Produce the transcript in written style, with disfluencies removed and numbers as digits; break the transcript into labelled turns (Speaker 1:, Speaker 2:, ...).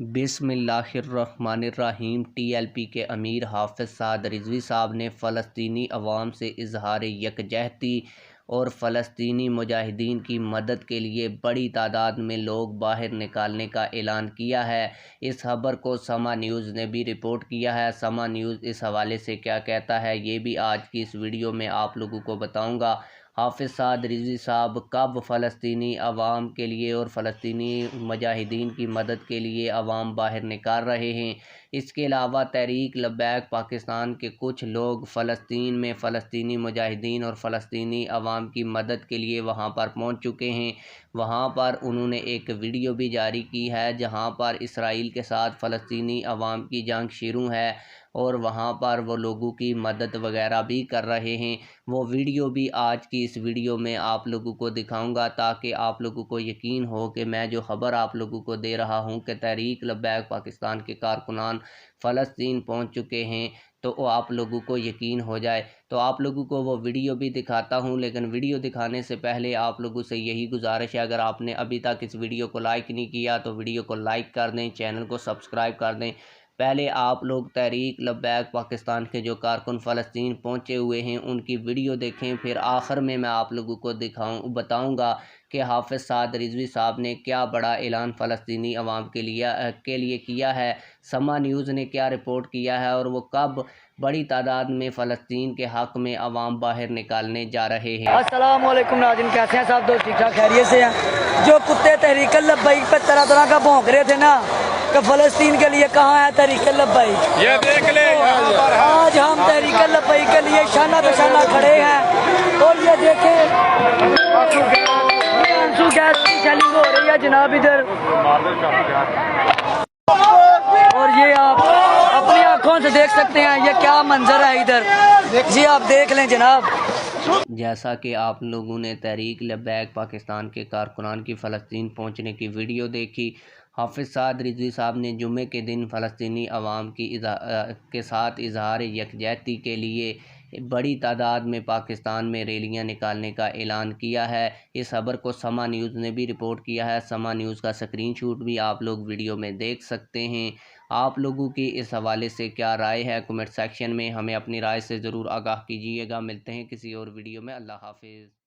Speaker 1: بسم اللہ الرحمن الرحیم۔ ٹی ایل پی کے امیر حافظ سعد رضوی صاحب نے فلسطینی عوام سے اظہار یکجہتی اور فلسطینی مجاہدین کی مدد کے لیے بڑی تعداد میں لوگ باہر نکالنے کا اعلان کیا ہے۔ اس خبر کو سما نیوز نے بھی رپورٹ کیا ہے۔ سما نیوز اس حوالے سے کیا کہتا ہے یہ بھی آج کی اس ویڈیو میں آپ لوگوں کو بتاؤں گا۔ حافظ سعد رضوی صاحب کب فلسطینی عوام کے لیے اور فلسطینی مجاہدین کی مدد کے لیے عوام باہر نکال رہے ہیں؟ اس کے علاوہ تحریک لبیک پاکستان کے کچھ لوگ فلسطین میں فلسطینی مجاہدین اور فلسطینی عوام کی مدد کے لیے وہاں پر پہنچ چکے ہیں۔ وہاں پر انہوں نے ایک ویڈیو بھی جاری کی ہے جہاں پر اسرائیل کے ساتھ فلسطینی عوام کی جنگ شروع ہے اور وہاں پر وہ لوگوں کی مدد وغیرہ بھی کر رہے ہیں۔ وہ ویڈیو بھی آج کی اس ویڈیو میں آپ لوگوں کو دکھاؤں گا تاکہ آپ لوگوں کو یقین ہو کہ میں جو خبر آپ لوگوں کو دے رہا ہوں کہ تحریک لبیک پاکستان کے کارکنان فلسطین پہنچ چکے ہیں تو وہ آپ لوگوں کو یقین ہو جائے۔ تو آپ لوگوں کو وہ ویڈیو بھی دکھاتا ہوں، لیکن ویڈیو دکھانے سے پہلے آپ لوگوں سے یہی گزارش ہے، اگر آپ نے ابھی تک اس ویڈیو کو لائک نہیں کیا تو ویڈیو کو لائک کر دیں، چینل کو سبسکرائب کر دیں۔ پہلے آپ لوگ تحریک لبیک پاکستان کے جو کارکن فلسطین پہنچے ہوئے ہیں ان کی ویڈیو دیکھیں، پھر آخر میں آپ لوگوں کو بتاؤں گا کہ حافظ سعد رضوی صاحب نے کیا بڑا اعلان فلسطینی عوام کے لیے کیا ہے، سما نیوز نے کیا رپورٹ کیا ہے اور وہ کب بڑی تعداد میں فلسطین کے حق میں عوام باہر نکالنے جا رہے ہیں۔
Speaker 2: السلام علیکم ناظرین، کیسے ہیں صاحب؟ دوست ٹھیک ٹھاک خیریت سے ہیں؟ جو کتے تحریک لبیک پہ طرح طرح کا بھونک رہے تھے نا کہ فلسطین کے لیے کہاں ہے تحریک لبیک، یہ دیکھ لیں آج ہم تحریک لبیک کے لیے شانہ بہ شانہ کھڑے ہیں اور یہ دیکھیں آنسو گیس کی شیلنگ ہو رہی ہے جناب ادھر، اور یہ آپ اپنی آنکھوں سے دیکھ سکتے ہیں یہ کیا منظر ہے ادھر، جی آپ دیکھ لیں جناب۔
Speaker 1: جیسا کہ آپ لوگوں نے تحریک لبیک پاکستان کے کارکنان کی فلسطین پہنچنے کی ویڈیو دیکھی، حافظ سعد رضوی صاحب نے جمعے کے دن فلسطینی عوام کے ساتھ اظہار یکجہتی کے لیے بڑی تعداد میں پاکستان میں ریلیاں نکالنے کا اعلان کیا ہے۔ اس خبر کو سما نیوز نے بھی رپورٹ کیا ہے۔ سما نیوز کا اسکرین شاٹ بھی آپ لوگ ویڈیو میں دیکھ سکتے ہیں۔ آپ لوگوں کی اس حوالے سے کیا رائے ہے کمنٹ سیکشن میں ہمیں اپنی رائے سے ضرور آگاہ کیجیے گا۔ ملتے ہیں کسی اور ویڈیو میں۔ اللہ حافظ۔